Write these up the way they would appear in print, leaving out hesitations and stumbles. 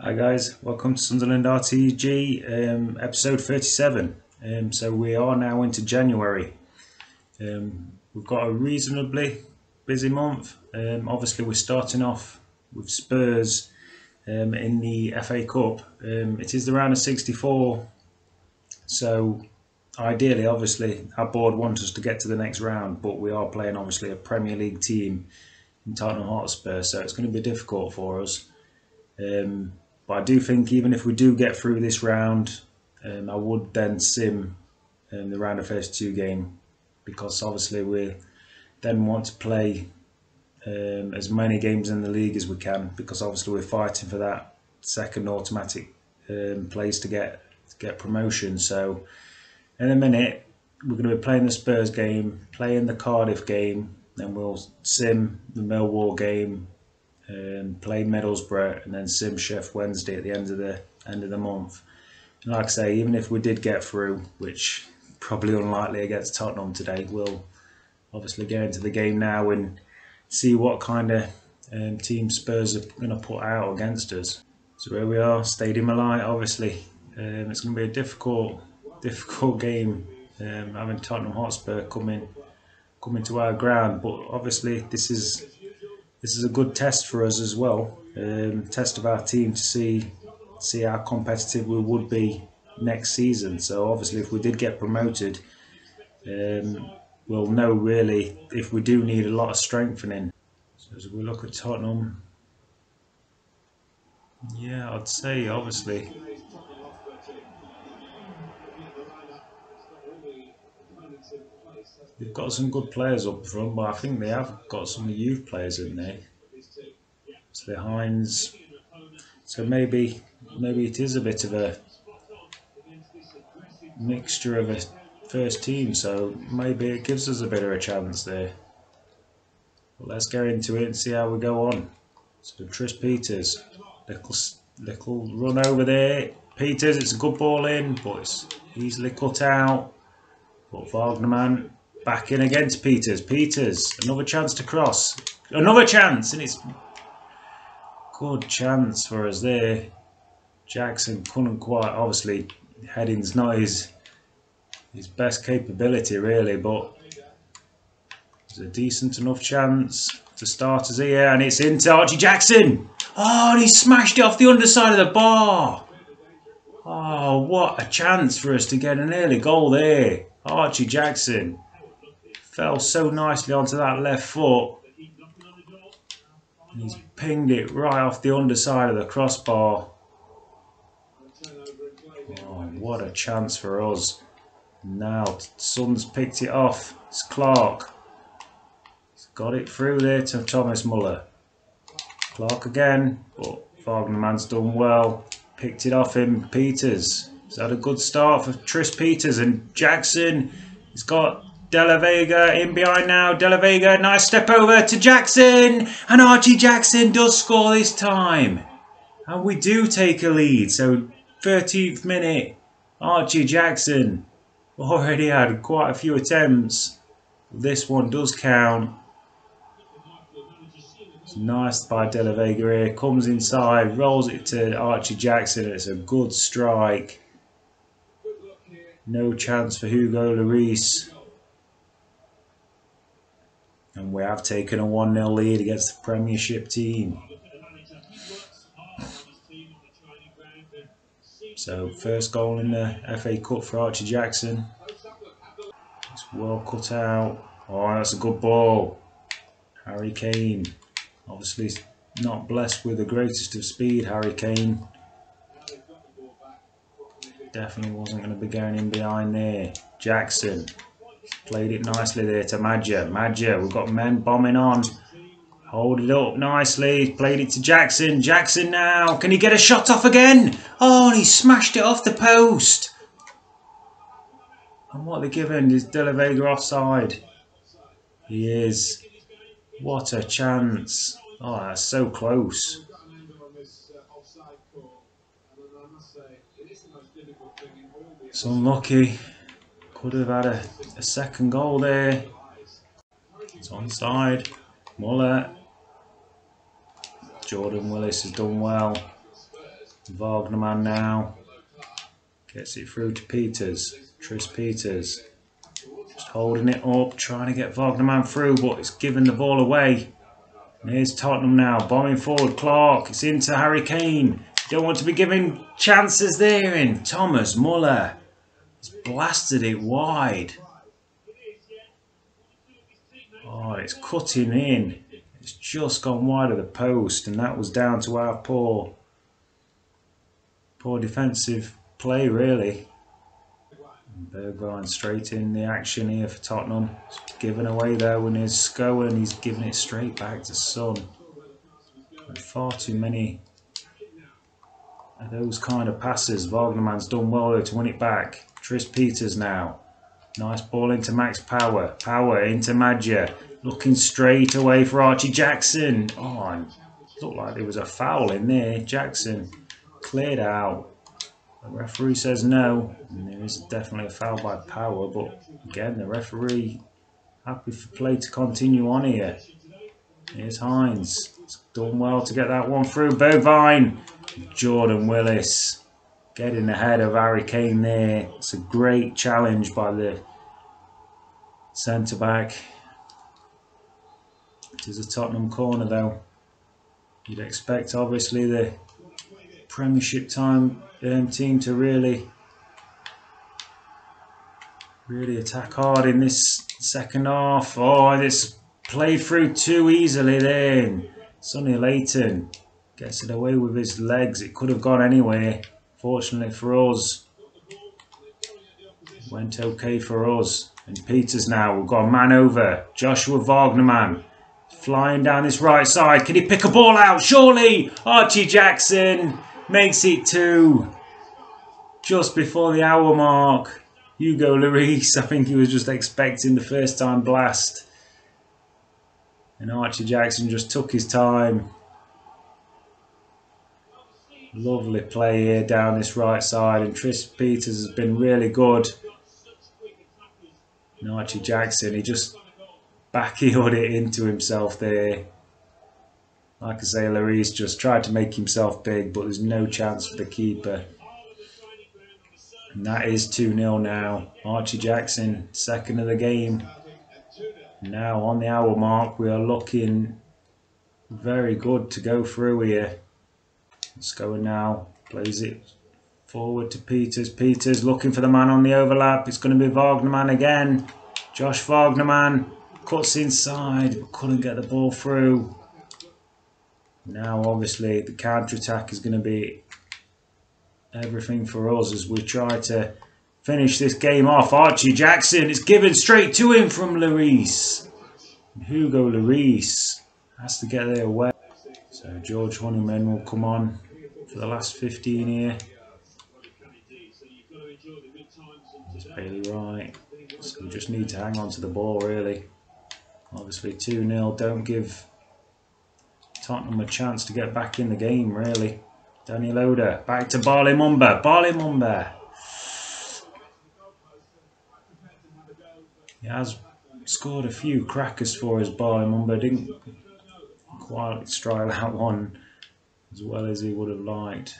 Hi guys, welcome to Sunderland RTG episode 37. So we are now into January. We've got a reasonably busy month. Obviously we're starting off with Spurs in the FA Cup. It is the round of 64, so ideally obviously our board wants us to get to the next round, but we are playing obviously a Premier League team in Tottenham Hotspur, so it's going to be difficult for us. But I do think even if we do get through this round, I would then sim the round of 32 game, because obviously we then want to play as many games in the league as we can, because obviously we're fighting for that second automatic place to get promotion. So in a minute we're going to be playing the Spurs game, playing the Cardiff game, then we'll sim the Millwall game, play Middlesbrough, and then sim Sheff Wednesday at the end of the month. And like I say, even if we did get through, which probably unlikely against Tottenham today, we'll obviously get into the game now and see what kind of team Spurs are going to put out against us. So here we are, Stadium Alight. Obviously it's going to be a difficult game, having Tottenham Hotspur coming to our ground, but obviously this is a good test for us as well, test of our team to see how competitive we would be next season. So obviously if we did get promoted, we'll know really if we do need a lot of strengthening. So as we look at Tottenham, yeah, I'd say obviously they've got some good players up front, but I think they have got some youth players in there. So the Hines, so maybe it is a bit of a mixture of a first team, so maybe it gives us a bit of a chance there. But let's get into it and see how we go on. So Tris Peters, little run over there. Peters, it's a good ball in, but it's easily cut out. But Wagnerman back in against Peters. Peters, another chance to cross. Another chance, and it's good chance for us there. Jackson couldn't quite, obviously heading's not his best capability really, but it's a decent enough chance to start us here, and it's into Archie Jackson. Oh, and he smashed it off the underside of the bar. Oh, what a chance for us to get an early goal there. Archie Jackson fell so nicely onto that left foot. And he's pinged it right off the underside of the crossbar. Oh, what a chance for us. Now Sun's picked it off. It's Clark. He's got it through there to Thomas Muller. Clark again, but Wagnerman's done well. Picked it off him. Peters. He's had a good start for Tris Peters, and Jackson. He's got De La Vega in behind now. De La Vega, nice step over to Jackson, and Archie Jackson does score this time. And we do take a lead. So 13th minute, Archie Jackson already had quite a few attempts. This one does count. It's nice by De La Vega here. Comes inside, rolls it to Archie Jackson, and it's a good strike. No chance for Hugo Lloris. And we have taken a 1-0 lead against the Premiership team. So first goal in the FA Cup for Archie Jackson. It's well cut out. Oh, that's a good ball. Harry Kane. Obviously not blessed with the greatest of speed, Harry Kane. Definitely wasn't going to be going in behind there. Jackson. Played it nicely there to Madja. Madja, we've got men bombing on. Hold it up nicely. Played it to Jackson. Jackson now. Can he get a shot off again? Oh, and he smashed it off the post. And what they're giving is De La Vega offside. He is. What a chance. Oh, that's so close. It's unlucky. Could have had a second goal there. It's onside. Muller. Jordan Willis has done well. Wagnerman now gets it through to Peters. Tris Peters just holding it up, trying to get Wagnerman through, but it's giving the ball away. And here's Tottenham now, bombing forward. Clark, it's into Harry Kane. Don't want to be giving chances there in. Thomas Muller has blasted it wide. Oh, it's cutting in. It's just gone wide of the post, and that was down to our poor defensive play, really. Bergwijn straight in the action here for Tottenham. It's given away there when there's Sko, and he's giving it straight back to Son. And far too many of those kind of passes. Wagnerman's done well though to win it back. Tris Peters now. Nice ball into Max Power. Power into Madja. Looking straight away for Archie Jackson. Oh, and looked like there was a foul in there. Jackson cleared out. The referee says no, and there is definitely a foul by Power, but again the referee happy for play to continue on here. Here's Hines. It's done well to get that one through. Bergwijn. Jordan Willis getting ahead of Harry Kane there. It's a great challenge by the centre back. It is a Tottenham corner though. You'd expect obviously the Premiership team to really attack hard in this second half. Oh, it's played through too easily then. Sonny Layton gets it away with his legs. It could have gone anywhere. Fortunately for us, it went okay for us. And Peters now, we've got a man over. Joshua Wagnerman flying down this right side. Can he pick a ball out? Surely! Archie Jackson makes it 2. Just before the hour mark. Hugo Lloris, I think he was just expecting the first time blast. And Archie Jackson just took his time. Lovely play here down this right side, and Tris Peters has been really good. And Archie Jackson, he just backheeled it into himself there. Like I say, Lloris just tried to make himself big, but there's no chance for the keeper. And that is 2-0 now. Archie Jackson, second of the game. Now on the hour mark, we are looking very good to go through here. Let's go now. Plays it forward to Peters. Peters looking for the man on the overlap. It's going to be Wagnerman again. Josh Wagnerman cuts inside, but couldn't get the ball through. Now obviously the counter-attack is going to be everything for us as we try to finish this game off. Archie Jackson is given straight to him from Lloris. Hugo Lloris has to get there away. So George Honeyman will come on for the last 15 here. It's Bailey Wright. So we just need to hang on to the ball really. Obviously 2-0, don't give Tottenham a chance to get back in the game really. Danny Loader, back to Barley Mumba. Barley Mumba. He has scored a few crackers for us, Barley Mumba. Didn't quite strike that one as well as he would have liked.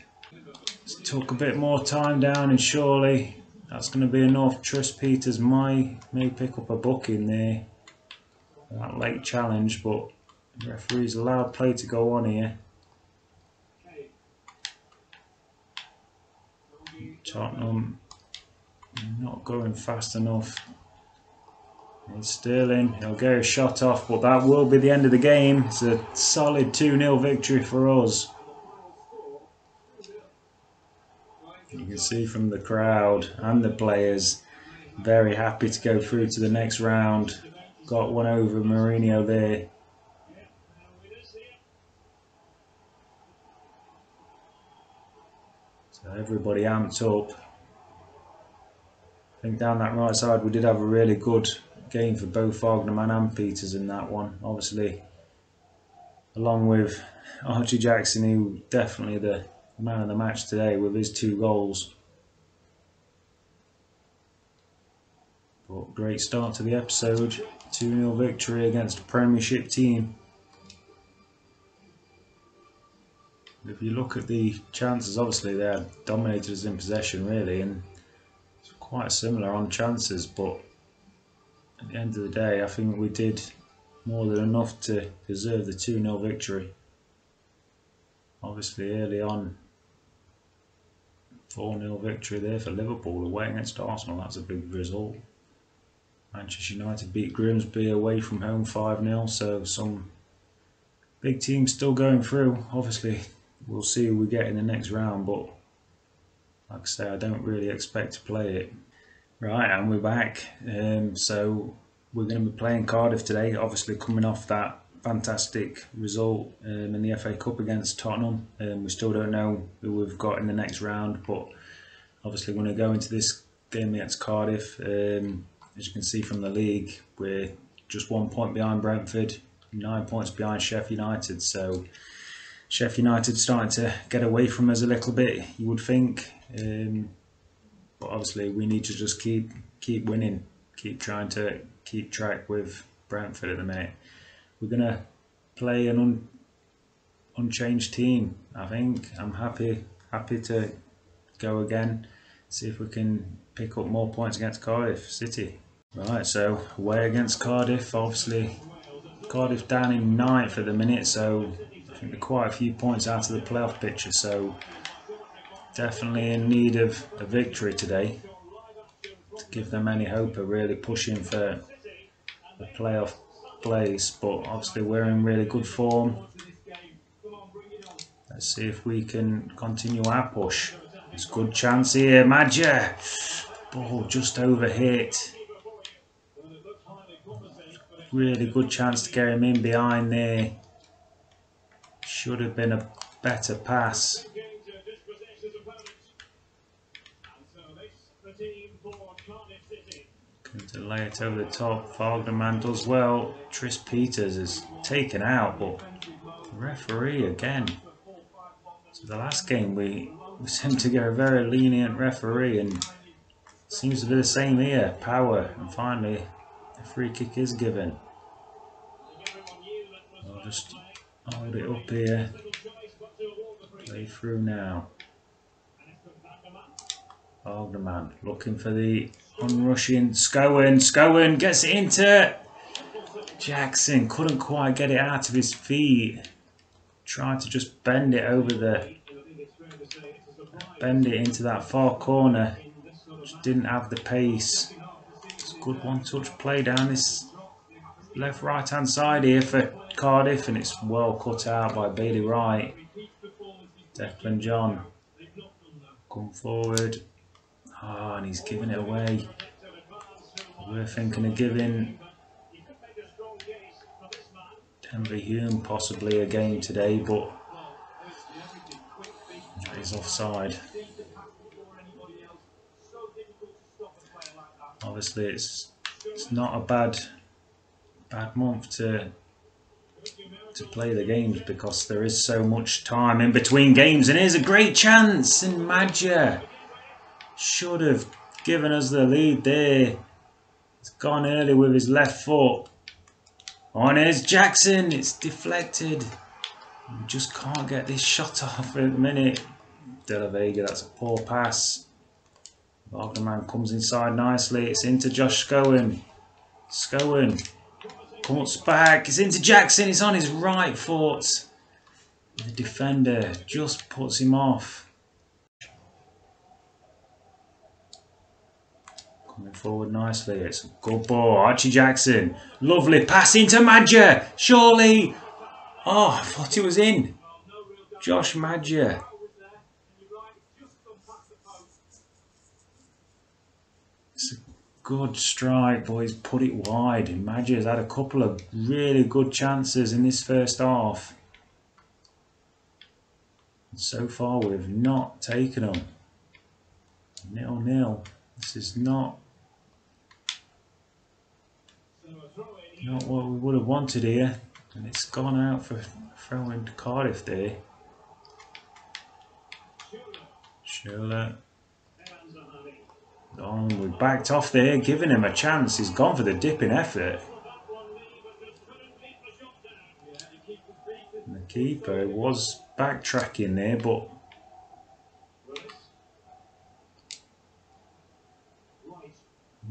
Took a bit more time down, and surely that's going to be enough. Tris Peters may pick up a booking there. That late challenge, but the referee's allowed play to go on here. Tottenham not going fast enough. It's Sterling, he'll get a shot off, but that will be the end of the game. It's a solid 2-0 victory for us. You can see from the crowd and the players, very happy to go through to the next round. Got one over Mourinho there. So everybody amped up. I think down that right side we did have a really good game for both Wagnerman and Peters in that one. Obviously, along with Archie Jackson, who definitely the man of the match today with his 2 goals. But great start to the episode. 2-0 victory against a Premiership team. if you look at the chances, obviously they had dominated us in possession really, and it's quite similar on chances, but at the end of the day I think we did more than enough to deserve the 2-0 victory. Obviously early on, 4-0 victory there for Liverpool away against Arsenal, that's a big result. Manchester United beat Grimsby away from home 5-0, so some big teams still going through. Obviously we'll see who we get in the next round, but like I say, I don't really expect to play it. Right, and we're back. So we're going to be playing Cardiff today, obviously coming off that fantastic result in the FA Cup against Tottenham. We still don't know who we've got in the next round, but obviously we're going to go into this game against Cardiff. As you can see from the league, we're just 1 point behind Brentford, 9 points behind Sheffield United, so Sheffield United starting to get away from us a little bit, you would think. But obviously we need to just keep winning, keep trying to keep track with Brentford at the minute. We're going to play an unchanged team, I think. I'm happy to go again, see if we can pick up more points against Cardiff City. Right, so away against Cardiff, obviously Cardiff down in 9th at the minute, so I think they're quite a few points out of the playoff picture, so definitely in need of a victory today to give them any hope of really pushing for the playoff place. But obviously we're in really good form. Let's see if we can continue our push. It's a good chance here, Madja. Ball just over hit. Really good chance to get him in behind there. Should have been a better pass. Going to lay it over the top. Vogderman does well. Tris Peters is taken out, but the referee again. So the last game we seemed to get a very lenient referee, and seems to be the same here. Power, and finally a free kick is given. I'll just hold it up here. Play through now. Vogderman looking for the unrushing Scowen gets it into Jackson. Couldn't quite get it out of his feet. Tried to just bend it into that far corner. Just didn't have the pace. It's a good one-touch play down this left-right hand side here for Cardiff, and it's well cut out by Bailey Wright. Declan John come forward. And he's giving it away. We're thinking of giving Denver Hume possibly a game today, but he's offside. Obviously it's not a bad month to play the games because there is so much time in between games. And here's a great chance, and Madja should have given us the lead there. It's gone early with his left foot. Oh, and here's Jackson. It's deflected. We just can't get this shot off at the minute. De La Vega, that's a poor pass. Vogderman comes inside nicely. It's into Josh Scowen. Scowen cuts back. It's into Jackson. It's on his right foot. The defender just puts him off. Coming forward nicely. It's a good ball. Archie Jackson. Lovely pass into Madja. Surely. Oh, I thought it was in. Josh Madja. It's a good strike, but he's put it wide. Madja's had a couple of really good chances in this first half. And so far we've not taken them. 0-0. This is not what we would have wanted here, and it's gone out for throwing to Cardiff there. Schürrle. Oh, we backed off there, giving him a chance. He's gone for the dipping effort. And the keeper was backtracking there, but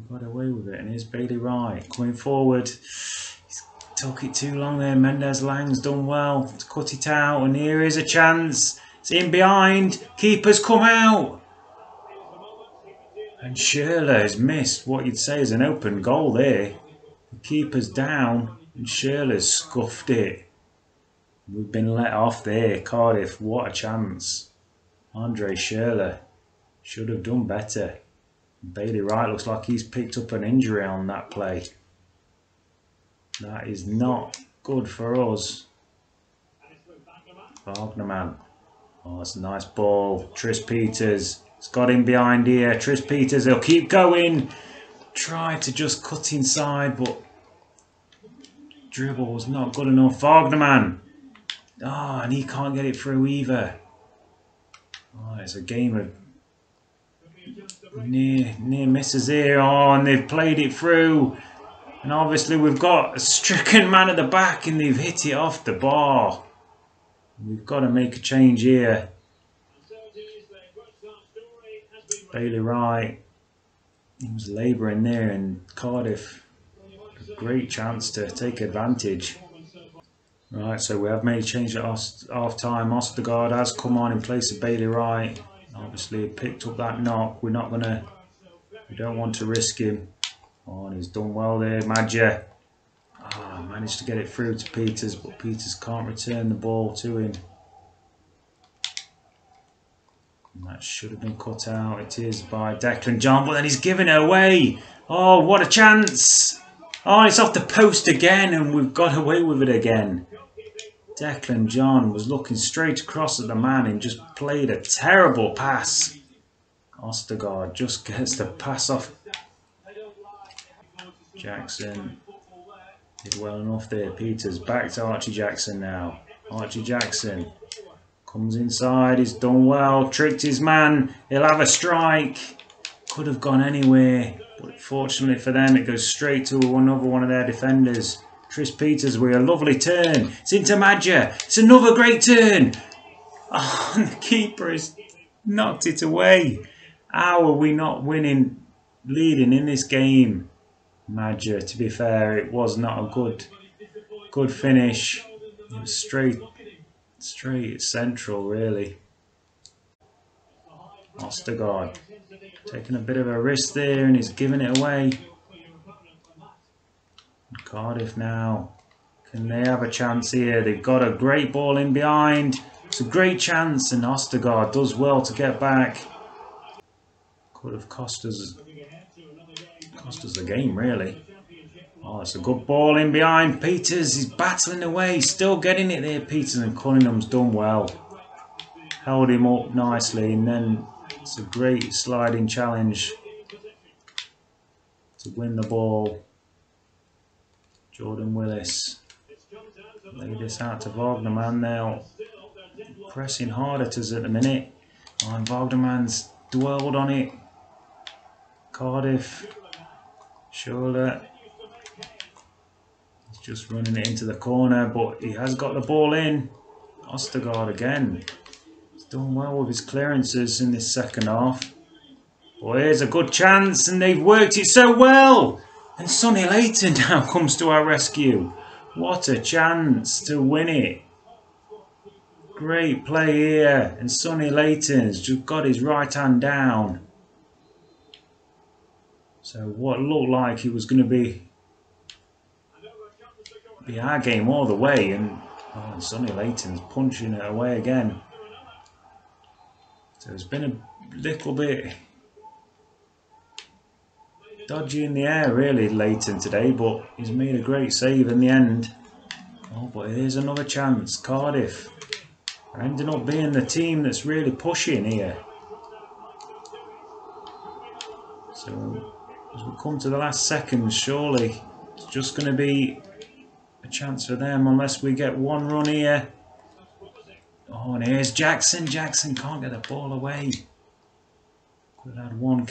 got away with it. And here's Bailey Wright coming forward. He's took it too long there. Mendes Lang's done well to cut it out. And here is a chance. It's in behind. Keeper's come out. And Schürrle has missed what you'd say is an open goal there. The keeper's down and Schürrle's scuffed it. We've been let off there. Cardiff, what a chance. Andre Schürrle should have done better. Bailey Wright looks like he's picked up an injury on that play. That is not good for us. Wagnerman. Oh, that's a nice ball. Tris Peters. It's got him behind here. Tris Peters, he'll keep going. Tried to just cut inside, but dribble was not good enough. Wagnerman. Oh, and he can't get it through either. Oh, it's a game of near misses here. Oh, and they've played it through. And obviously we've got a stricken man at the back and they've hit it off the bar. We've got to make a change here. Bailey Wright, he was labouring there, and Cardiff, a great chance to take advantage. Right, so we have made a change at half time. Ostergaard has come on in place of Bailey Wright. Obviously picked up that knock. We don't want to risk him. Oh, and he's done well there, Madja. Managed to get it through to Peters, but Peters can't return the ball to him. And that should have been cut out. It is by Declan John, but then he's given it away. Oh, what a chance. Oh, it's off the post again, and we've got away with it again. Declan John was looking straight across at the man and just played a terrible pass. Ostergaard just gets the pass off. Jackson did well enough there. Peters back to Archie Jackson now. Archie Jackson comes inside. He's done well. Tricked his man. He'll have a strike. Could have gone anywhere, but fortunately for them, it goes straight to another one of their defenders. Tris Peters with a lovely turn. It's into Madja. It's another great turn. Oh, and the keeper has knocked it away. How are we not leading in this game? Madja, to be fair, it was not a good finish. It was straight central, really. Ostergaard taking a bit of a risk there, and he's giving it away. Cardiff now, can they have a chance here? They've got a great ball in behind. It's a great chance, and Ostergaard does well to get back. Could have cost us the game, really. Oh, it's a good ball in behind. Peters, he's battling away, still getting it there. Peters, and Cunningham's done well. Held him up nicely, and then it's a great sliding challenge to win the ball. Jordan Willis. Lay this out to Wagnerman now. Pressing hard at us at the minute. Oh, and Wagnerman's dwelled on it. Cardiff. Schürrle. He's just running it into the corner, but he has got the ball in. Ostergaard again. He's done well with his clearances in this second half. Well, here's a good chance, and they've worked it so well. And Sonny Layton now comes to our rescue. What a chance to win it. Great play here. And Sonny Layton's just got his right hand down. So what looked like it was going to be our game all the way. And Sonny Layton's punching it away again. So it's been a little bit dodgy in the air, really, Layton today, but he's made a great save in the end. Oh, but here's another chance. Cardiff are ending up being the team that's really pushing here. So as we come to the last seconds, surely it's just going to be a chance for them unless we get one run here. Oh, and here's Jackson. Jackson can't get the ball away. Could have had one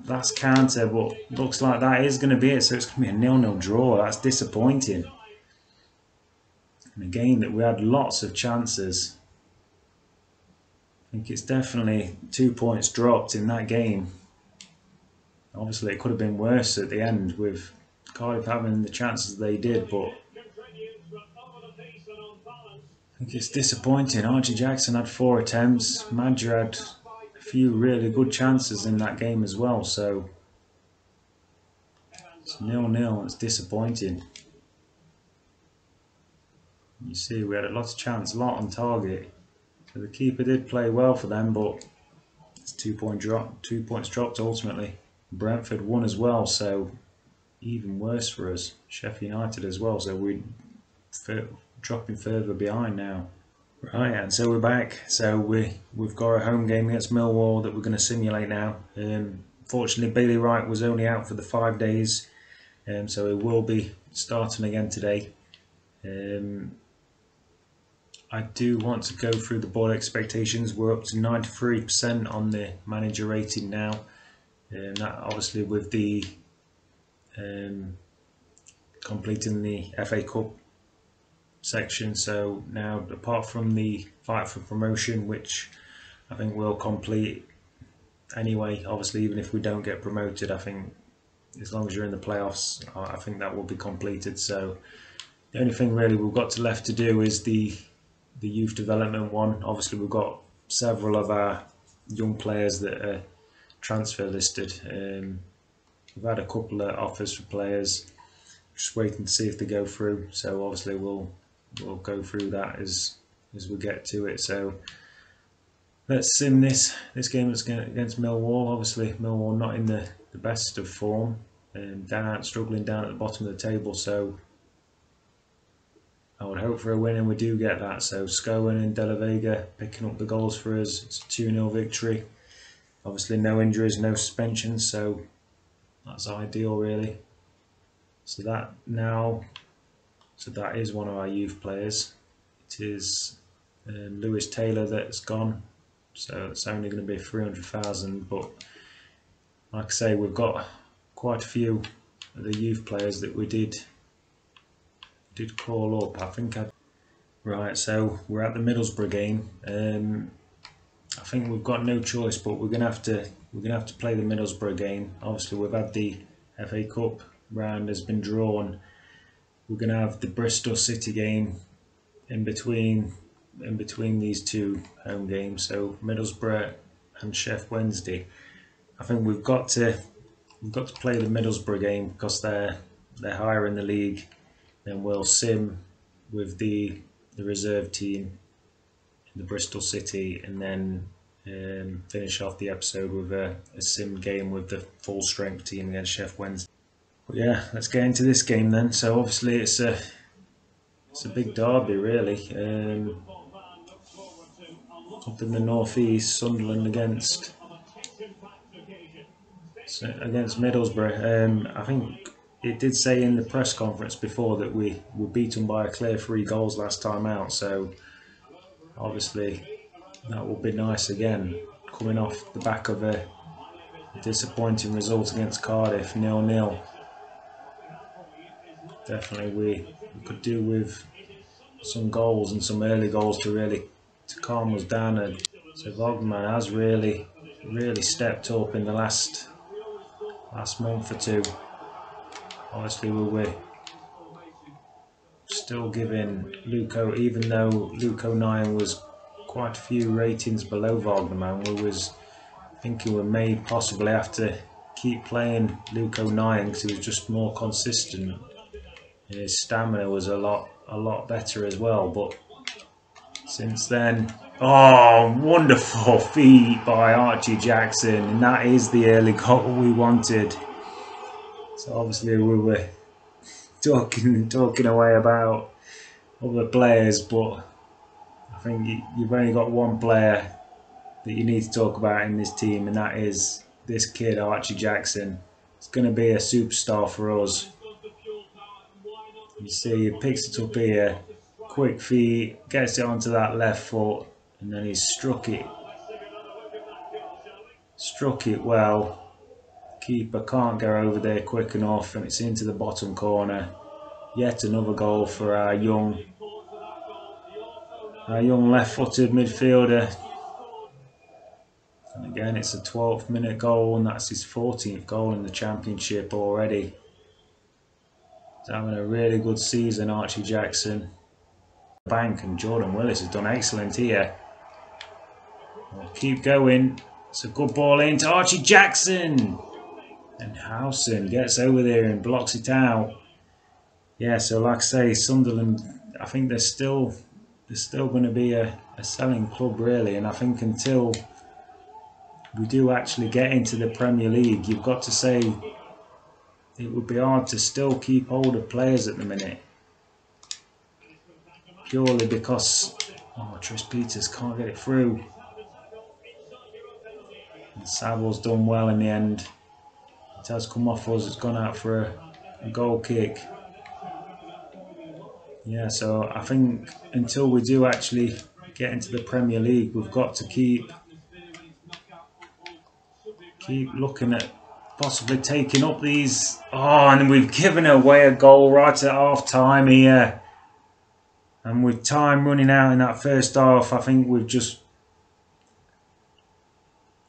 last counter, but looks like that is going to be it. So it's going to be a 0-0 draw. That's disappointing. in a game that we had lots of chances. I think it's definitely 2 points dropped in that game. Obviously it could have been worse at the end with Cardiff having the chances they did, but I think it's disappointing. Archie Jackson had 4 attempts, Madger had a few really good chances in that game as well, so it's 0-0, it's disappointing. You see we had a lot of chance, a lot on target. So the keeper did play well for them, but it's 2 points dropped ultimately. Brentford won as well, so even worse for us. Sheffield United as well, so we're dropping further behind now. Right, and so we're back. So we've got a home game against Millwall that we're going to simulate now. Fortunately, Bailey Wright was only out for the 5 days, so he will be starting again today. I do want to go through the board expectations. We're up to 93% on the manager rating now. That obviously with the completing the FA Cup section. So now, apart from the fight for promotion, which I think we'll complete anyway, obviously even if we don't get promoted, I think as long as you're in the playoffs, I think that will be completed. So the only thing really we've got left to do is the youth development one. Obviously we've got several of our young players that are transfer listed. We've had a couple of offers for players, just waiting to see if they go through. So obviously we'll go through that as we get to it. So let's sim this game against Millwall. Obviously Millwall not in the best of form, struggling down at the bottom of the table. So I would hope for a win, and we do get that. So Scowen and De La Vega picking up the goals for us. It's a 2-0 victory. Obviously no injuries, no suspensions, so that's ideal really. So that is one of our youth players. It is Lewis Taylor that's gone, so it's only going to be 300,000. But like I say, we've got quite a few of the youth players that we did call up. I think right. So we're at the Middlesbrough game. I think we've got no choice, but we're gonna have to play the Middlesbrough game. Obviously, we've had the FA Cup round has been drawn. We're gonna have the Bristol City game in between these two home games. So Middlesbrough and Sheff Wednesday. I think we've got to play the Middlesbrough game because they're higher in the league. Then we'll sim with the reserve team in the Bristol City, and then finish off the episode with a sim game with the full strength team against Sheff Wednesday. But yeah, let's get into this game then. So obviously it's a big derby really. Up in the northeast, Sunderland against Middlesbrough. I think it did say in the press conference before that we were beaten by a clear 3 goals last time out, so obviously that will be nice again, coming off the back of a disappointing result against Cardiff, 0-0. Definitely we could do with some goals and some early goals to calm us down. And so Vogtman has really stepped up in the last month or two. Obviously we're still giving Luco, even though Luco 9 was quite a few ratings below Vogtman, we was thinking we may possibly have to keep playing Luco 9 because he was just more consistent and his stamina was a lot better as well. But since then, oh, wonderful feat by Archie Jackson, and that is the early goal we wanted. So obviously we were talking away about other players, but I think you've only got one player that you need to talk about in this team, and that is this kid Archie Jackson. It's going to be a superstar for us. You see, he picks it up here, quick feet, gets it onto that left foot, and then he's struck it well. Keeper can't go over there quick enough, and it's into the bottom corner. Yet another goal for our young our young left-footed midfielder. And again, it's a 12th minute goal, and that's his 14th goal in the Championship already. He's having a really good season, Archie Jackson. Bank, and Jordan Willis has done excellent here. We'll keep going. It's a good ball into Archie Jackson. And Howson gets over there and blocks it out. Yeah, so like I say, Sunderland, I think they're still going to be a selling club really, and I think until we do actually get into the Premier League, you've got to say it would be hard to still keep hold of players at the minute. Purely because Tris Peters can't get it through. And Savills done well in the end. It has come off us, it's gone out for a goal kick. Yeah, so I think until we do actually get into the Premier League, we've got to keep looking at possibly taking up these. Oh, and we've given away a goal right at half time here. And with time running out in that first half, I think we've just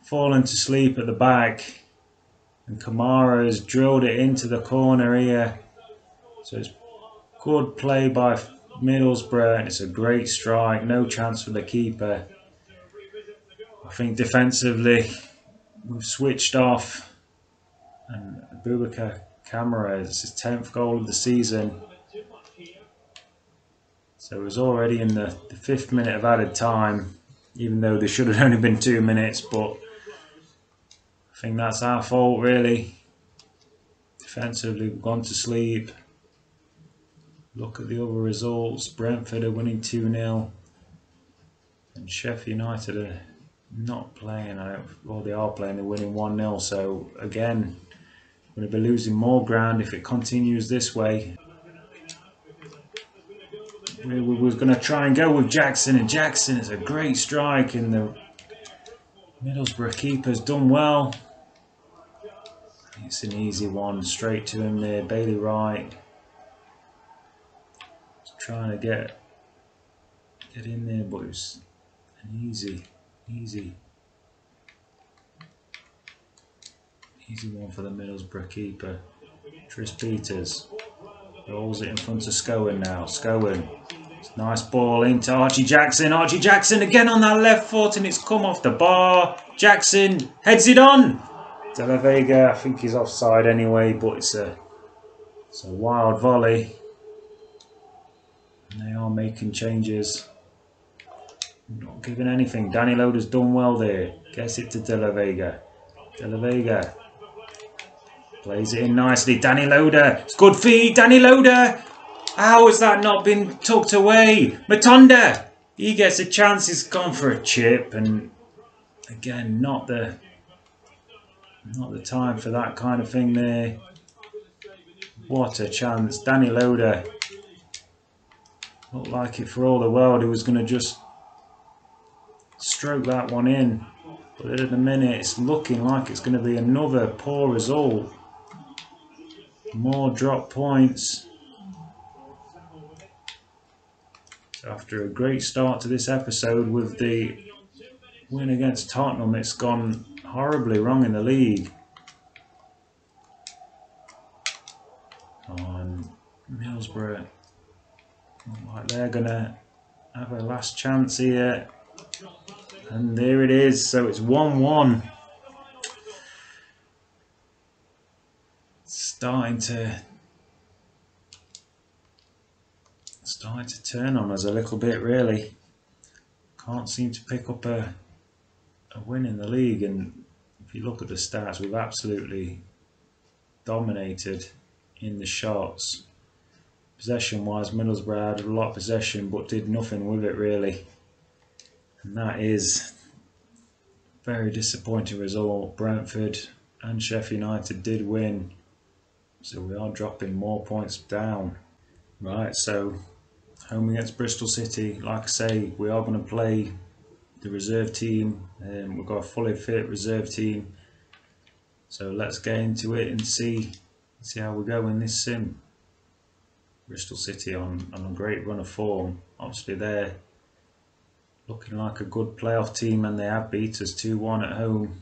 fallen to sleep at the back. And Kamara has drilled it into the corner here. So it's good play by Middlesbrough, and it's a great strike. No chance for the keeper. I think defensively we've switched off. And Boubacar Kamara, it's his 10th goal of the season. So it was already in the 5th minute of added time, even though there should have only been 2 minutes, but I think that's our fault really. Defensively we've gone to sleep. Look at the other results. Brentford are winning 2-0 and Sheffield United are not playing. Well, they are playing, they're winning 1-0, so again we're going to be losing more ground if it continues this way. We was going to try and go with Jackson, and Jackson is a great strike, and the Middlesbrough keeper's done well. It's an easy one, straight to him there, Bailey Wright. Just trying to get in there, but it was an easy one for the Middlesbrough keeper. Tris Peters rolls it in front of Scowen now. Scowen. Nice ball into Archie Jackson. Archie Jackson again on that left foot, and it's come off the bar. Jackson heads it on. De La Vega, I think he's offside anyway, but it's a wild volley. And they are making changes. Not giving anything. Danny Loader's done well there. Gets it to De La Vega. De La Vega plays it in nicely. Danny Loader. It's good feed. Danny Loader. How has that not been tucked away? Matonda. He gets a chance. He's gone for a chip. And again, not the time for that kind of thing there. What a chance. Danny Loader. Looked like it for all the world. He was going to just stroke that one in. But at the minute, it's looking like it's going to be another poor result. More drop points. So after a great start to this episode with the win against Tottenham, it's gone horribly wrong in the league. And Middlesbrough look like they're going to have a last chance here. And there it is. So it's 1-1. Starting to turn on us a little bit, really. Can't seem to pick up a win in the league, and if you look at the stats, we've absolutely dominated in the shots. Possession wise, Middlesbrough had a lot of possession but did nothing with it really, and that is a very disappointing result. Brentford and Sheffield United did win, so we are dropping more points down. Right, so home against Bristol City, like I say, we are going to play the reserve team, and we've got a fully fit reserve team. So let's get into it and see how we go in this sim. Bristol City on a great run of form. Obviously they're looking like a good playoff team, and they have beat us 2-1 at home.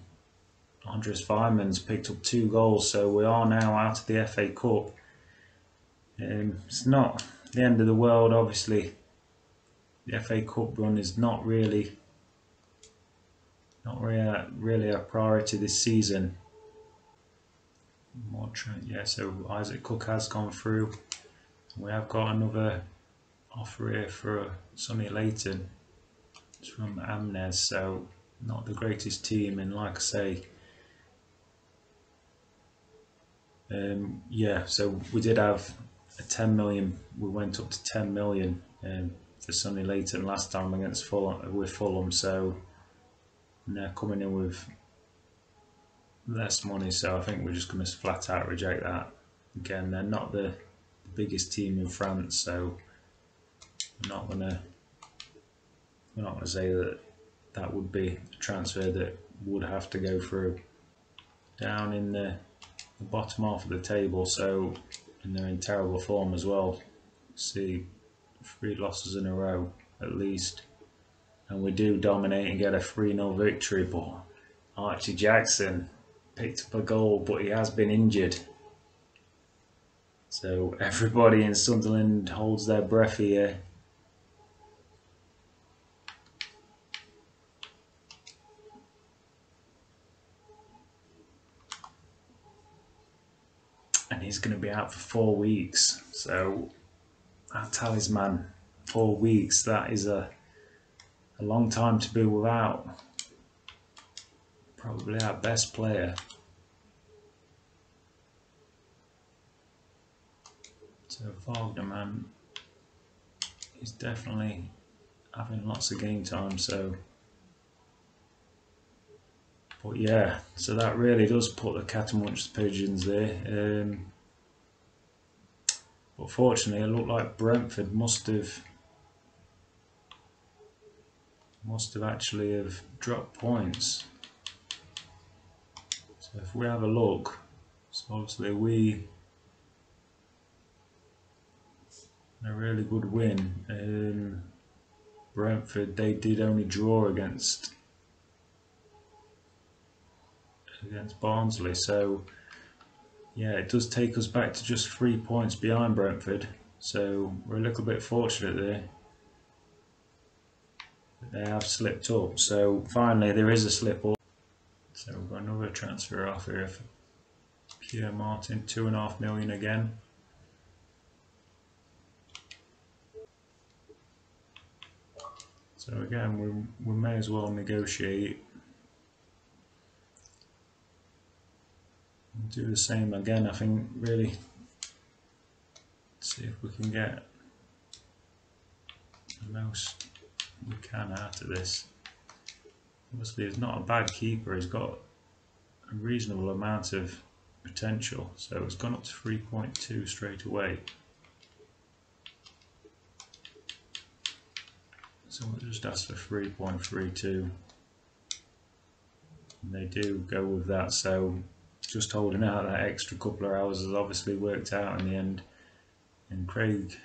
Andres Fireman's picked up 2 goals, so we are now out of the FA Cup. It's not the end of the world, obviously. The FA Cup run is not really a priority this season. Yeah, so Isaac Cook has gone through. We have got another offer here for Sonny Layton. It's from Amnes, so not the greatest team, and like I say, yeah, so we did have a 10 million, we went up to 10 million for Sonny Layton last time against Fulham, so they're coming in with less money, so I think we're just going to flat out reject that. Again, they're not the biggest team in France, so we're not going to say that would be a transfer that would have to go through. Down in the bottom half of the table, so and they're in terrible form as well. See, 3 losses in a row at least, and we do dominate and get a 3-0 victory, but Archie Jackson picked up a goal, but he has been injured, so everybody in Sunderland holds their breath here. And he's going to be out for 4 weeks, so our talisman, 4 weeks, that is a long time to be without probably our best player. So Wagner, man, is definitely having lots of game time, so but yeah, so that really does put the cat amongst the pigeons there. But fortunately, it looked like Brentford must have actually have dropped points. So if we have a look, so obviously a really good win. Brentford, they did only draw against Barnsley, so yeah, it does take us back to just 3 points behind Brentford, so we're a little bit fortunate there. They have slipped up, so finally there is a slip up. So we've got another transfer offer here for Pierre Martin, 2.5 million again. So again, we may as well negotiate. Do the same again, I think, really. See if we can get the most we can out of this. Obviously, he's not a bad keeper, he's got a reasonable amount of potential, so it's gone up to 3.2 straight away. So we'll just ask for 3.32, and they do go with that, so just holding out that extra couple of hours has obviously worked out in the end. And Craig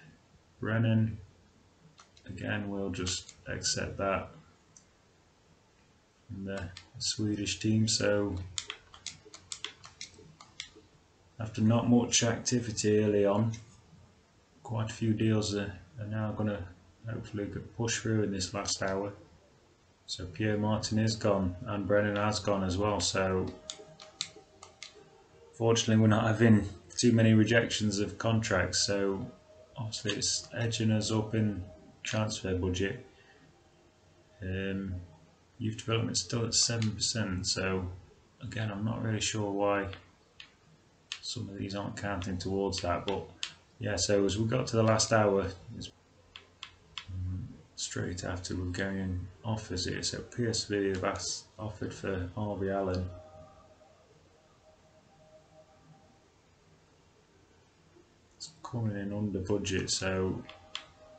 Brennan, again, we'll just accept that from the Swedish team. So after not much activity early on, quite a few deals are now going to hopefully push through in this last hour. So Pierre Martin is gone and Brennan has gone as well, so fortunately we're not having too many rejections of contracts, so obviously it's edging us up in transfer budget. Youth development still at 7%, so again I'm not really sure why some of these aren't counting towards that, but yeah, so as we got to the last hour, straight after we're going offers here, so PSV have offered for Harvey Allen. It's coming in under budget, so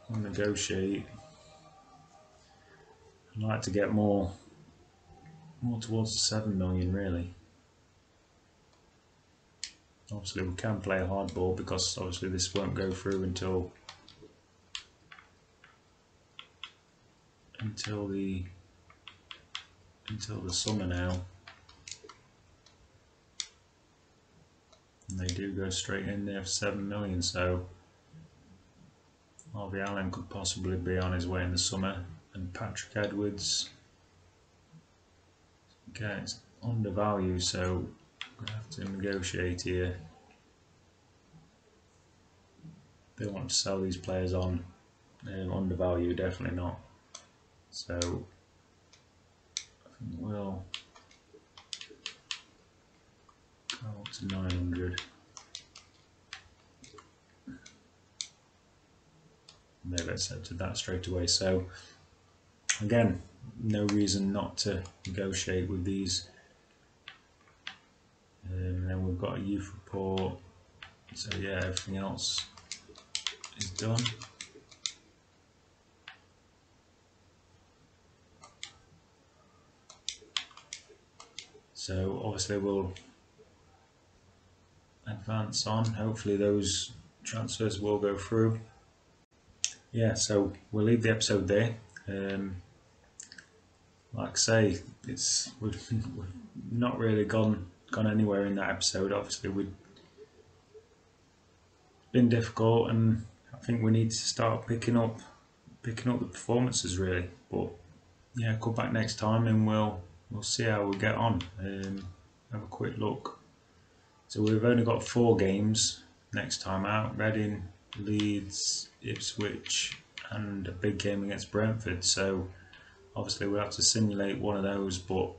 I'll negotiate. I'd like to get more towards the 7 million really. Obviously we can play hardball because obviously this won't go through until until the summer now, and they do go straight in there for 7 million. So Harvey Allen could possibly be on his way in the summer, and Patrick Edwards, okay, it's undervalued, so we have to negotiate here. They want to sell these players on undervalued, definitely not. So I think we'll go up to 900. They've accepted that straight away. So again, no reason not to negotiate with these. And then we've got a youth report. So yeah, everything else is done. So obviously we'll advance on. Hopefully those transfers will go through. Yeah, so we'll leave the episode there. Like I say, we've not really gone anywhere in that episode. Obviously it's been difficult, and I think we need to start picking up the performances really. But yeah, come back next time and we'll see how we get on. Have a quick look. So we've only got 4 games next time out: Reading, Leeds, Ipswich, and a big game against Brentford. So obviously we'll have to simulate one of those, but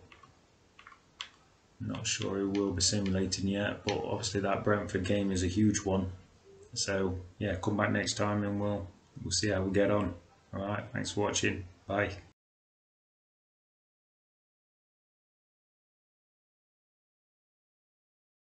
I'm not sure who will be simulating yet. But obviously that Brentford game is a huge one. So yeah, come back next time and we'll see how we get on. Alright, thanks for watching. Bye.